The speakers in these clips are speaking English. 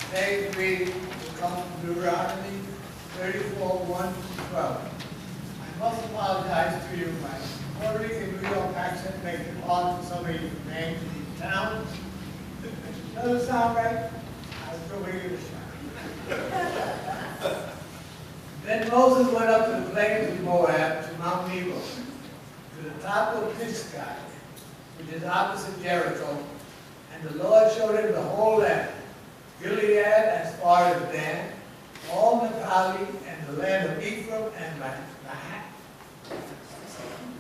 Today's reading will come from Deuteronomy 34:1-12. I must apologize to you. My Puerto Rican New York accent makes it hard for some of you to name these towns. Doesn't sound right? I'll still give it a shot. Then Moses went up to the plains of Moab, to Mount Nebo, to the top of Pisgah, which is opposite Jericho, and the Lord showed him the whole land, Gilead as far as Dan, all Naphtali, and the land of Ephraim and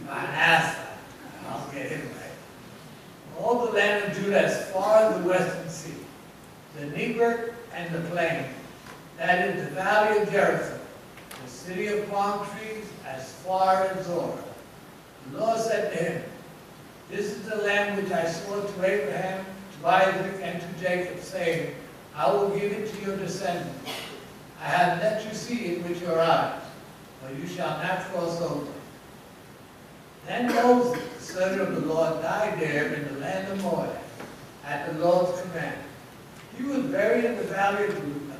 Manasseh. I'll get him right. All the land of Judah as far as the western sea, the Negev and the plain, that is the valley of Jericho, the city of palm trees as far as Zor. The Lord said to him, "This is the land which I swore to Abraham, to Isaac, and to Jacob, saying, I will give it to your descendants. I have let you see it with your eyes, but you shall not cross over." Then Moses, the servant of the Lord, died there in the land of Moab, at the Lord's command. He was buried in the valley of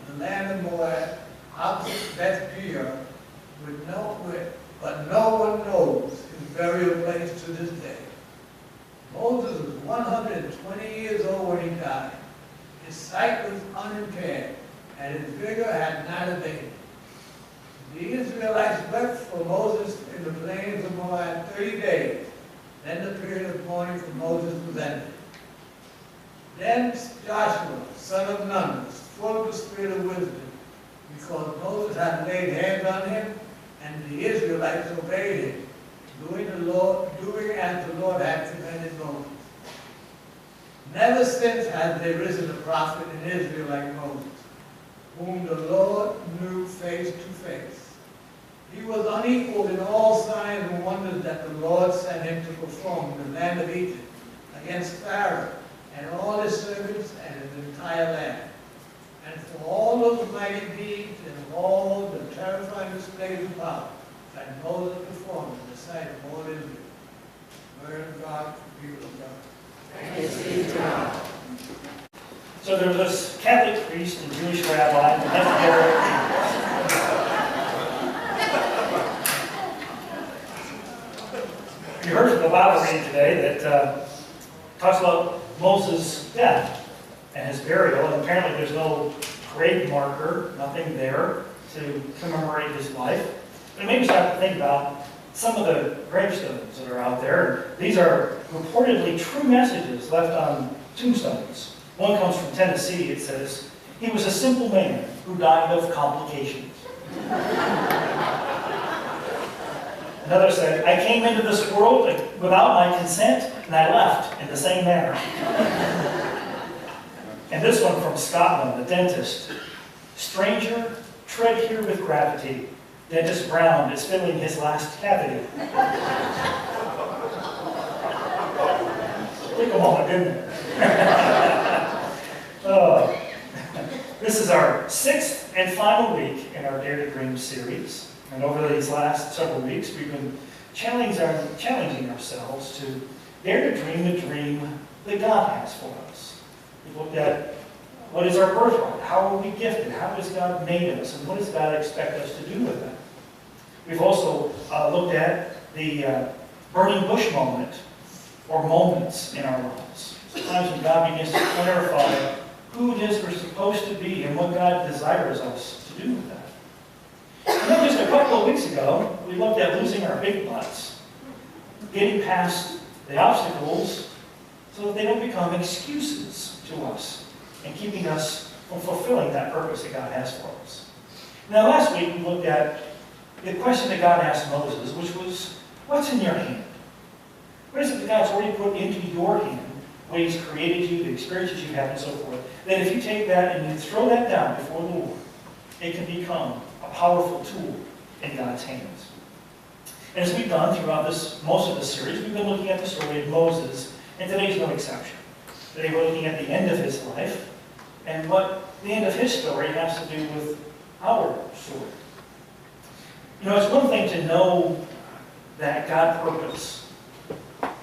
the land of Moab, opposite Beth Peor, but no one knows his burial place to this day. Moses was 120 years old when he died. His sight was unimpaired, and his vigor had not abated. The Israelites wept for Moses in the plains of Moab 30 days. Then the period of mourning for Moses was ended. Then Joshua, son of Nun, was full of the spirit of wisdom, because Moses had laid hands on him, and the Israelites obeyed him, doing as the Lord had commanded Moses. Never since has there risen a prophet in Israel like Moses, whom the Lord knew face to face. He was unequaled in all signs and wonders that the Lord sent him to perform in the land of Egypt, against Pharaoh and all his servants and his entire land. And for all those mighty deeds and all the terrifying displays of power that Moses performed in the sight of all Israel. Word of God, people of God. Thanks be to God. So there was this Catholic priest and Jewish rabbi, MtDora. You heard from the Bible reading today that talks about Moses' death and his burial, and apparently there's no grave marker, nothing there to commemorate his life. But it made me start to think about some of the gravestones that are out there. These are reportedly true messages left on tombstones. One comes from Tennessee. It says, "He was a simple man who died of complications." Another said, "I came into this world without my consent, and I left in the same manner." And this one from Scotland, the dentist. "Stranger, tread here with gravity. Dentist Brown is filling his last cavity." Take a moment, didn't it? This is our 6th and final week in our Dare to Dream series. And over these last several weeks, we've been challenging ourselves to dare to dream the dream that God has for us. We've looked at what is our birthright, how are we gifted, how has God made us, and what does God expect us to do with that. We've also looked at the burning bush moment, or moments in our lives. Sometimes when God begins to clarify who it is we're supposed to be and what God desires us to do with that. And then just a couple of weeks ago, we looked at losing our big butts, getting past the obstacles so that they don't become excuses to us and keeping us from fulfilling that purpose that God has for us. Now last week we looked at the question that God asked Moses, which was, what's in your hand? What is it that God's already put into your hand, the way He's created you, the experiences you've had, and so forth, that if you take that and you throw that down before the Lord, it can become a powerful tool in God's hands. And as we've done throughout most of this series, we've been looking at the story of Moses, and today's no exception. Today we're looking at the end of his life, and what the end of his story has to do with our story. You know, it's one thing to know that God purpose.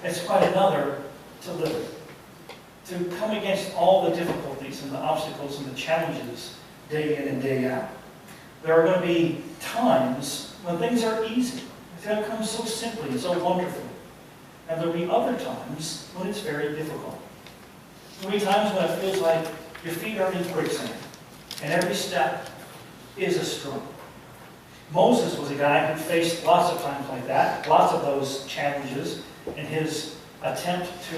It's quite another to live it. To come against all the difficulties difficulties and the obstacles and the challenges day in and day out. There are going to be times when things are easy. It's going to come so simply and so wonderfully. And there will be other times when it's very difficult. There will be times when it feels like your feet are in quicksand, and every step is a struggle. Moses was a guy who faced lots of times like that, lots of those challenges in his attempt to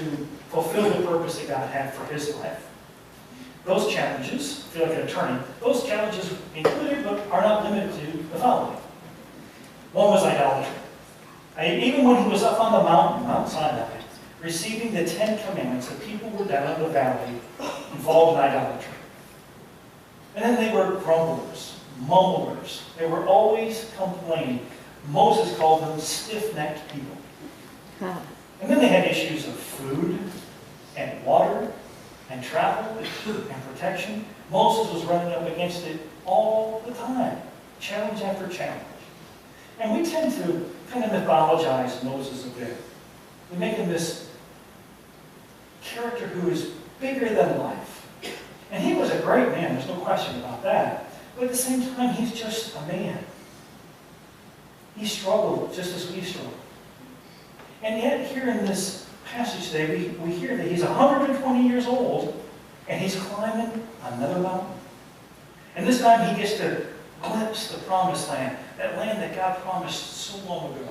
fulfill the purpose that God had for his life. Those challenges, I feel like an attorney, those challenges included but are not limited to the following. One was idolatry. Even when he was up on the mountain, Mount Sinai, receiving the 10 Commandments, the people were down in the valley involved in idolatry. And then they were grumblers, mumblers. They were always complaining. Moses called them stiff-necked people. And then they had issues of food and water and travel and protection. Moses was running up against it all the time, challenge after challenge. And we tend to kind of mythologize Moses a bit. We make him this character who is bigger than life. And he was a great man, there's no question about that. But at the same time, he's just a man. He struggled just as we struggle. And yet, here in this passage today, we hear that he's 120 years old, and he's climbing another mountain. And this time he gets to glimpse the promised land, that land that God promised so long ago.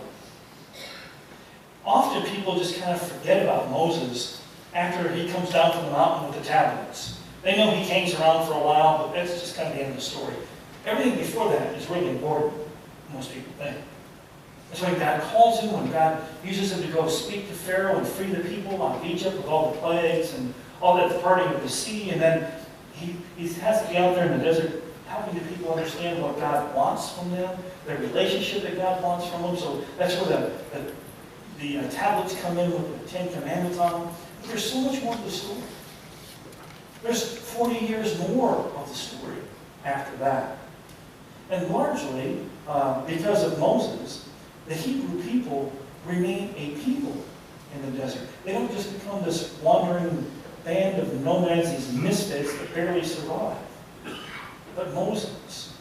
Often people just kind of forget about Moses after he comes down from the mountain with the tablets. They know he hangs around for a while, but that's just kind of the end of the story. Everything before that is really important, most people think. That's why God calls him, when God uses him to go speak to Pharaoh and free the people out of Egypt with all the plagues and all that parting of the sea, and then he has to be out there in the desert helping the people understand what God wants from them, the relationship that God wants from them. So that's where the tablets come in with the 10 Commandments on them. But there's so much more to the story. There's 40 years more of the story after that. And largely, because of Moses, the Hebrew people remain a people in the desert. They don't just become this wandering band of nomads, these misfits that barely survive. But Moses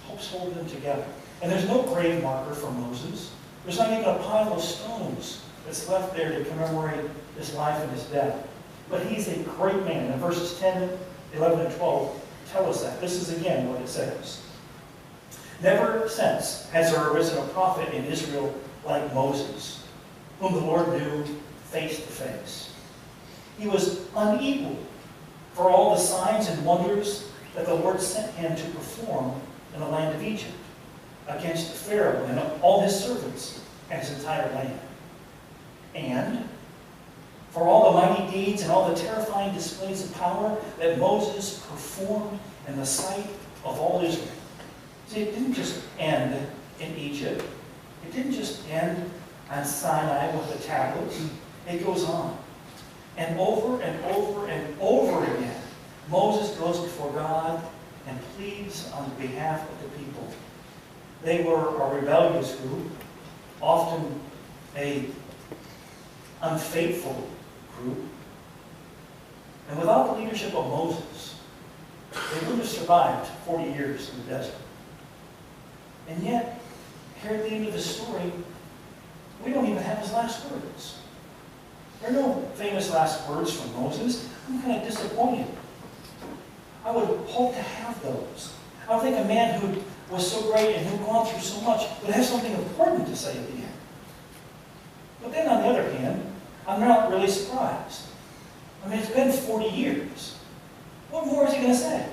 helps hold them together. And there's no grave marker for Moses. There's not even a pile of stones that's left there to commemorate his life and his death. But he's a great man. And verses 10, 11, and 12 tell us that. This is again what it says. Never since has there arisen a prophet in Israel like Moses, whom the Lord knew face to face. He was unequaled for all the signs and wonders that the Lord sent him to perform in the land of Egypt against the Pharaoh and all his servants and his entire land. And for all the mighty deeds and all the terrifying displays of power that Moses performed in the sight of all Israel. See, it didn't just end in Egypt. It didn't just end on Sinai with the tablets. It goes on. And over and over and over again, Moses goes before God and pleads on behalf of the people. They were a rebellious group, often a unfaithful group. And without the leadership of Moses, they wouldn't have survived 40 years in the desert. And yet, here at the end of the story, we don't even have his last words. There are no famous last words from Moses. I'm kind of disappointed. I would hope to have those. I would think a man who was so great and who had gone through so much would have something important to say at the end. But then on the other hand, I'm not really surprised. I mean, it's been 40 years. What more is he going to say?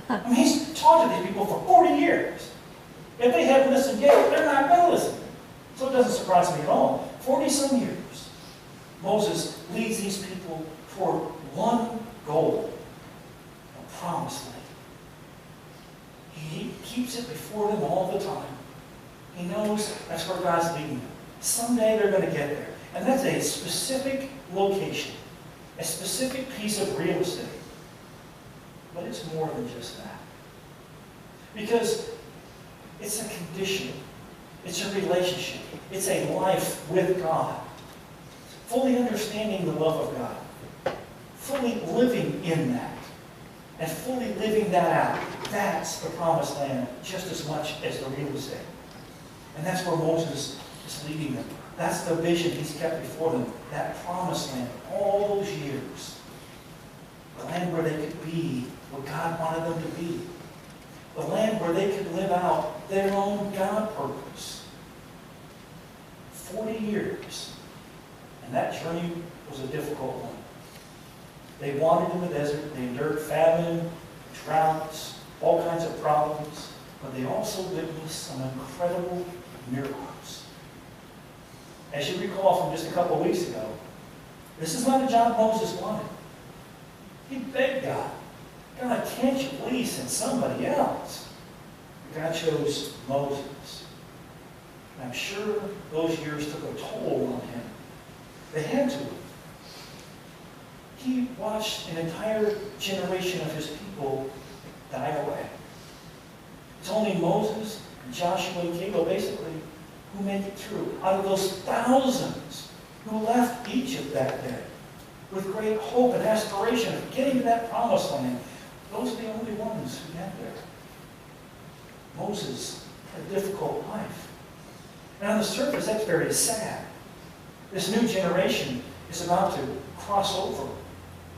I mean, he's talked to these people for 40 years. If they haven't listened yet, they're not going to listen. So it doesn't surprise me at all. 40-some years. Moses leads these people toward one goal, a promised land. He keeps it before them all the time. He knows that's where God's leading them. Someday they're going to get there. And that's a specific location, a specific piece of real estate. But it's more than just that. Because it's a condition. It's a relationship. It's a life with God. Fully understanding the love of God. fully living in that and fully living that out. That's the promised land just as much as the real estate. And that's where Moses is leading them. That's the vision he's kept before them. That promised land, all those years. The land where they could be what God wanted them to be. The land where they could live out their own God purpose. 40 years. And that journey was a difficult one. They wandered in the desert. They endured famine, droughts, all kinds of problems. But they also witnessed some incredible miracles. As you recall from just a couple of weeks ago, this is not a job Moses wanted. He begged God, God, can't you please send somebody else? God chose Moses. And I'm sure those years took a toll on him. They had to. He watched an entire generation of his people die away. It's only Moses and Joshua and Caleb, basically, who make it through. Out of those thousands who left Egypt that day with great hope and aspiration of getting to that promised land, those are the only ones who got there. Moses had a difficult life. And on the surface, that's very sad. This new generation is about to cross over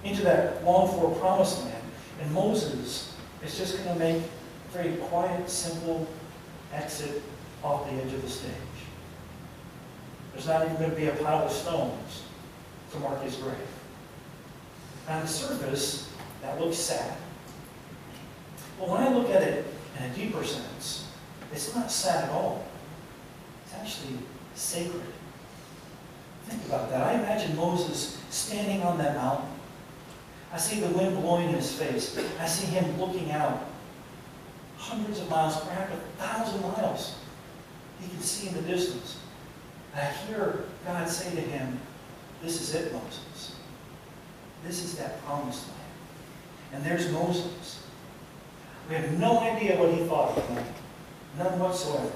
into that longed-for promised land. And Moses is just going to make a very quiet, simple exit off the edge of the stage. There's not even going to be a pile of stones to mark his grave. On the surface, that looks sad. But when I look at it in a deeper sense, it's not sad at all. It's actually sacred. Think about that. I imagine Moses standing on that mountain. I see the wind blowing in his face. I see him looking out hundreds of miles, perhaps 1,000 miles. He can see in the distance. And I hear God say to him, this is it, Moses. This is that promised land. And there's Moses. We have no idea what he thought of that. None whatsoever.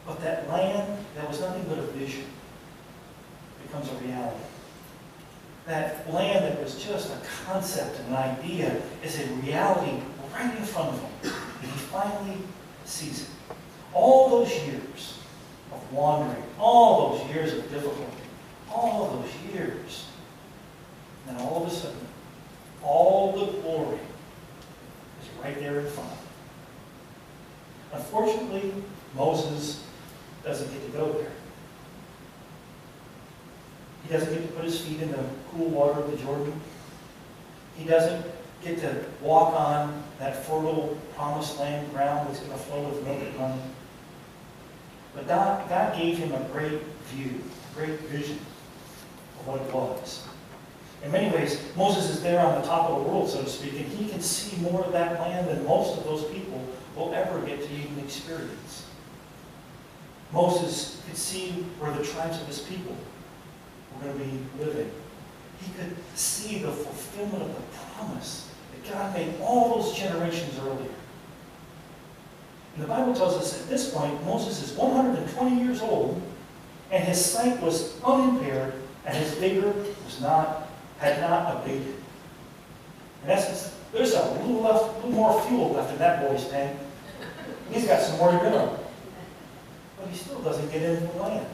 But that land that was nothing but a vision becomes a reality. That land that was just a concept and an idea is a reality right in front of him. And he finally sees it. All those years of wandering, all those years of difficulty, all those years, and then all of a sudden, all the glory is right there in front of him. Unfortunately, Moses doesn't get to go there. He doesn't get to put his feet in the cool water of the Jordan. He doesn't get to walk on that fertile promised land ground that's going to flow with milk and honey. But God gave him a great view, a great vision of what it was. In many ways, Moses is there on the top of the world, so to speak, and he can see more of that land than most of those people will ever get to even experience. Moses could see where the tribes of his people were going to be living. He could see the fulfillment of the promise that God made all those generations earlier. And the Bible tells us at this point, Moses is 120 years old, and his sight was unimpaired, and his vigor had not abated. In essence, there's a little more fuel left in that boy's tank. He's got some more to go. But he still doesn't get into the land.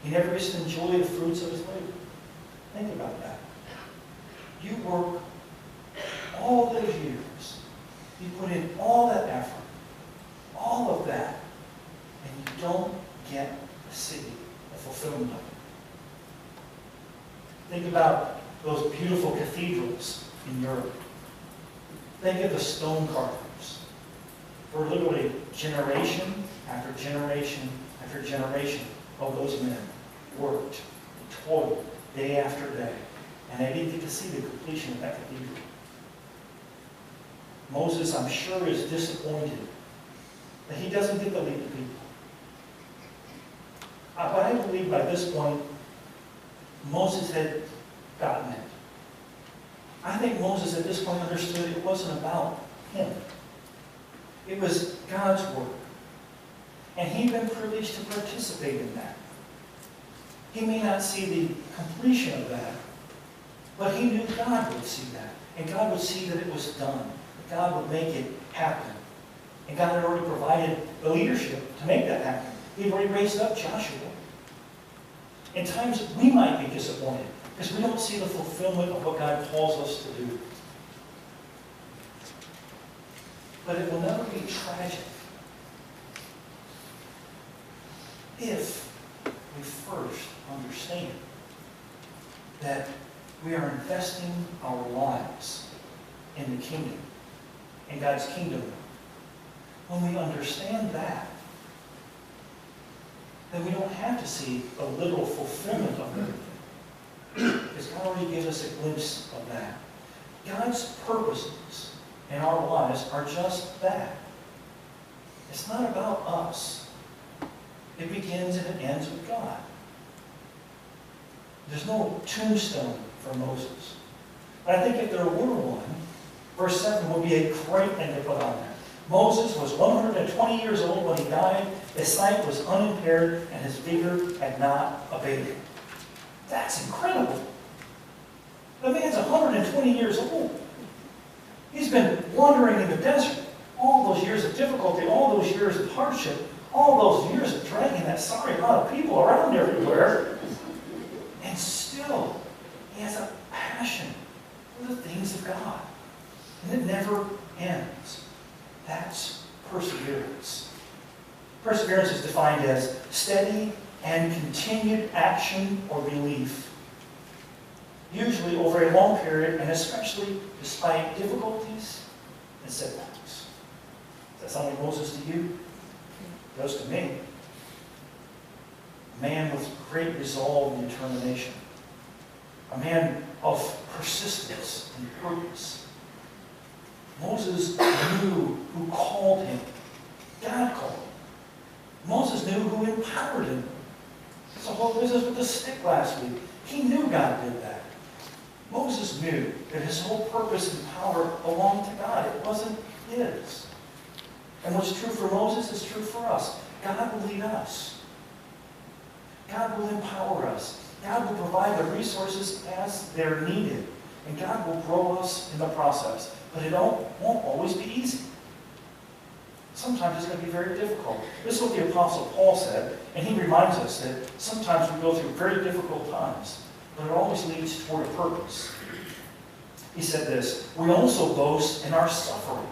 He never gets to enjoy the fruits of his labor. Think about that. You work all those years. You put in all that effort, all of that, and you don't get to see the fulfillment of it. Think about those beautiful cathedrals in Europe. Think of the stone carvers. For literally generation after generation after generation of those men worked, toiled, day after day, and they didn't get to see the completion of that cathedral. Moses, I'm sure, is disappointed that he doesn't get to lead the people. But I believe by this point, Moses had gotten it. I think Moses at this point understood it wasn't about him. It was God's work. And he'd been privileged to participate in that. He may not see the completion of that, But he knew God would see that. And God would see that it was done. God would make it happen. And God had already provided the leadership to make that happen. He had already raised up Joshua. In times we might be disappointed because we don't see the fulfillment of what God calls us to do. But it will never be tragic if we first understand that we are investing our lives in the kingdom, in God's kingdom. When we understand that, then we don't have to see a literal fulfillment of everything. Because God already gives us a glimpse of that. God's purposes in our lives are just that. It's not about us. It begins and it ends with God. There's no tombstone for Moses. But I think if there were one, verse 7 would be a great thing to put on there. Moses was 120 years old when he died. His sight was unimpaired and his vigor had not abated. That's incredible. The man's 120 years old. He's been wandering in the desert. All those years of difficulty, all those years of hardship, all those years of dragging that sorry amount of people around everywhere. And still, he has a passion for the things of God. And it never ends. That's perseverance. Perseverance is defined as steady and continued action or belief, usually over a long period and especially despite difficulties and setbacks. Does that sound like Moses to you? It does to me. A man with great resolve and determination. A man of persistence and purpose. Moses knew who called him. God called him. Moses knew who empowered him. That's the whole business with the stick last week. He knew God did that. Moses knew that his whole purpose and power belonged to God. It wasn't his. And what's true for Moses is true for us. God will lead us. God will empower us. God will provide the resources as they're needed. And God will grow us in the process. But it won't always be easy. Sometimes it's going to be very difficult. This is what the Apostle Paul said, and he reminds us that sometimes we go through very difficult times, but it always leads toward a purpose. He said this, "We also boast in our sufferings,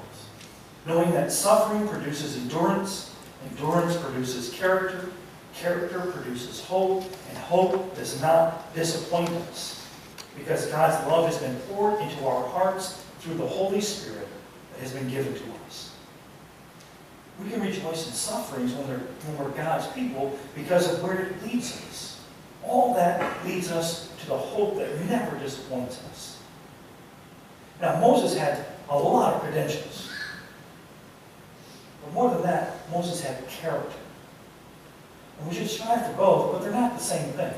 knowing that suffering produces endurance, endurance produces character, character produces hope, and hope does not disappoint us, because God's love has been poured into our hearts through the Holy Spirit that has been given to us." We can rejoice in sufferings when we're God's people because of where it leads us. All that leads us to the hope that never disappoints us. Now, Moses had a lot of credentials. But more than that, Moses had character. And we should strive for both, but they're not the same thing.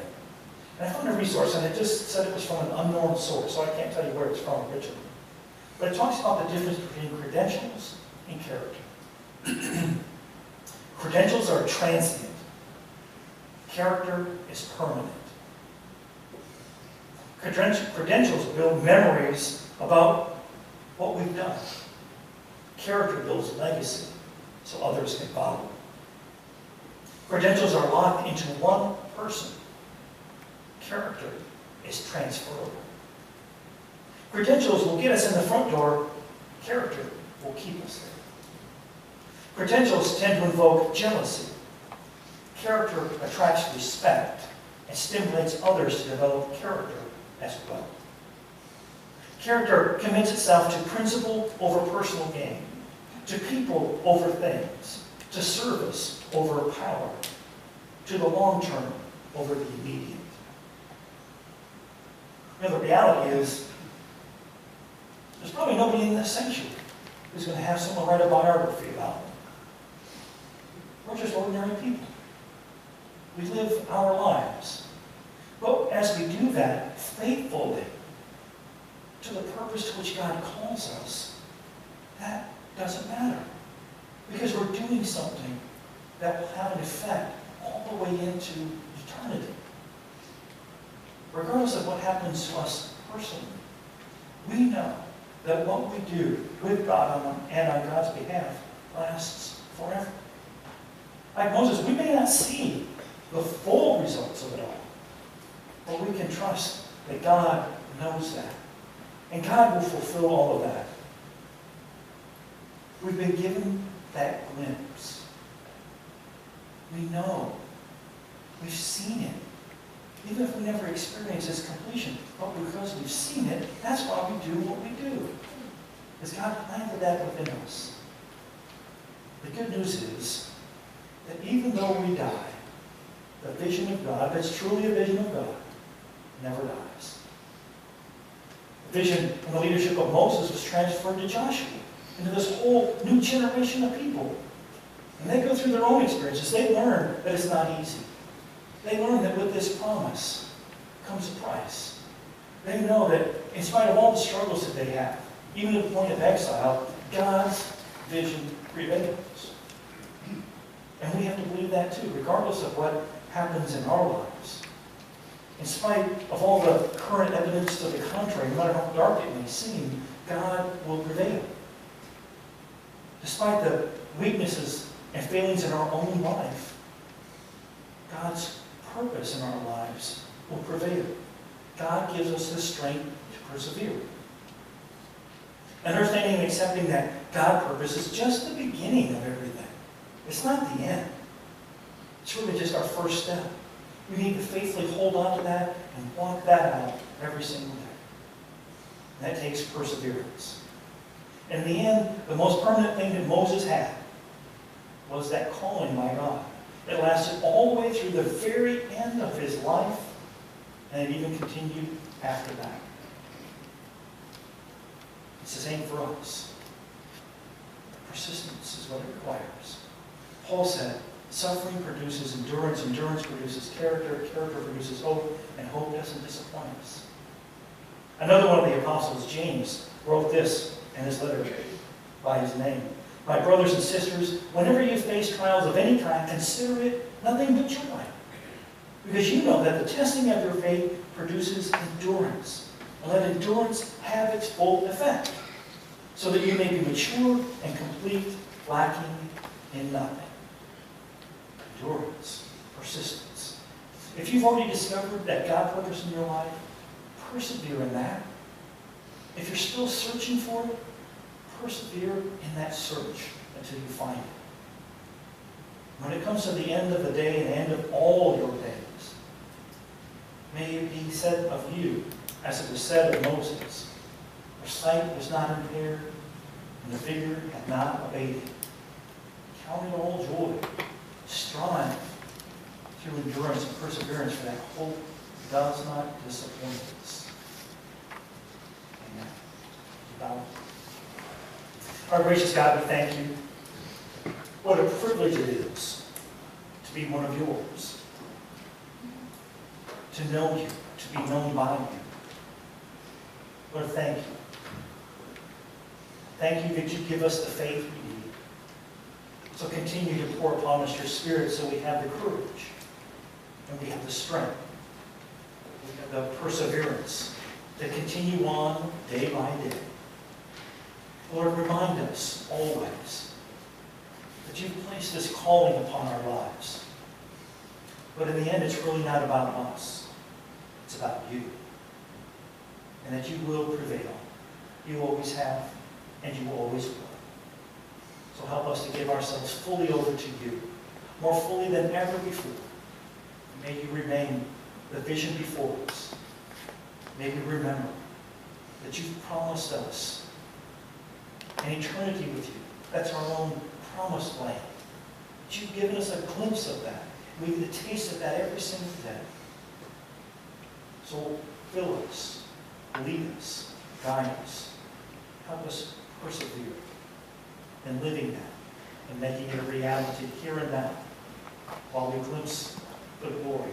And I found a resource, and it just said it was from an unknown source, so I can't tell you where it's from originally. But it talks about the difference between credentials and character. Credentials are transient. Character is permanent. Credentials build memories about what we've done. Character builds legacy so others can follow. Credentials are locked into one person. Character is transferable. Credentials will get us in the front door. Character will keep us there. Credentials tend to invoke jealousy. Character attracts respect and stimulates others to develop character as well. Character commits itself to principle over personal gain, to people over things, to service over power, to the long term over the immediate. You know, the reality is, there's probably nobody in this sanctuary who's going to have someone write a biography about them. We're just ordinary people. We live our lives. But as we do that faithfully to the purpose to which God calls us, that doesn't matter. Because we're doing something that will have an effect all the way into eternity. Regardless of what happens to us personally, we know that what we do with God and on God's behalf lasts forever. Like Moses, we may not see the full results of it all, but we can trust that God knows that. And God will fulfill all of that. We've been given that glimpse. We know. We've seen it. Even if we never experience its completion, but because we've seen it, that's why we do what we do. Because God planted that within us. The good news is that even though we die, the vision of God, that's truly a vision of God, never dies. The vision and the leadership of Moses was transferred to Joshua, into this whole new generation of people. And they go through their own experiences. They learn that it's not easy. They learn that with this promise comes a price. They know that in spite of all the struggles that they have, even to the point of exile, God's vision prevails. And we have to believe that too, regardless of what happens in our lives. In spite of all the current evidence to the contrary, no matter how dark it may seem, God will prevail. Despite the weaknesses and failings in our own life, God's purpose in our lives will prevail. God gives us the strength to persevere. Understanding and accepting that God's purpose is just the beginning of everything. It's not the end. It's really just our first step. We need to faithfully hold on to that and walk that out every single day. And that takes perseverance. And in the end, the most permanent thing that Moses had was that calling by God. It lasted all the way through the very end of his life, and it even continued after that. It's the same for us. Persistence is what it requires. Paul said, suffering produces endurance, endurance produces character, character produces hope, and hope doesn't disappoint us. Another one of the apostles, James, wrote this in his letter by his name. My brothers and sisters, whenever you face trials of any kind, consider it nothing but joy. Because you know that the testing of your faith produces endurance. And let endurance have its full effect, so that you may be mature and complete, lacking in nothing. Endurance, persistence. If you've already discovered that God purpose in your life, persevere in that. If you're still searching for it, persevere in that search until you find it. When it comes to the end of the day and the end of all your days, may it be said of you, as it was said of Moses, your sight was not impaired, and the vigor had not abated. Count it all joy. Strive through endurance and perseverance, for that hope does not disappoint us. Amen. Our gracious God, we thank you. What a privilege it is to be one of yours, to know you, to be known by you. Lord, thank you. Thank you that you give us the faith we need. So continue to pour upon us your Spirit so we have the courage and we have the strength, we have the perseverance to continue on day by day. Lord, remind us always that you've placed this calling upon our lives. But in the end, it's really not about us. It's about you. And that you will prevail. You always have, and you always will. So help us to give ourselves fully over to you, more fully than ever before. May you remain the vision before us. May we remember that you've promised us an eternity with you. That's our own promised land. That you've given us a glimpse of that. We get a taste of that every single day. So fill us, lead us, guide us. Help us persevere in living that and making it a reality here and now while we glimpse the glory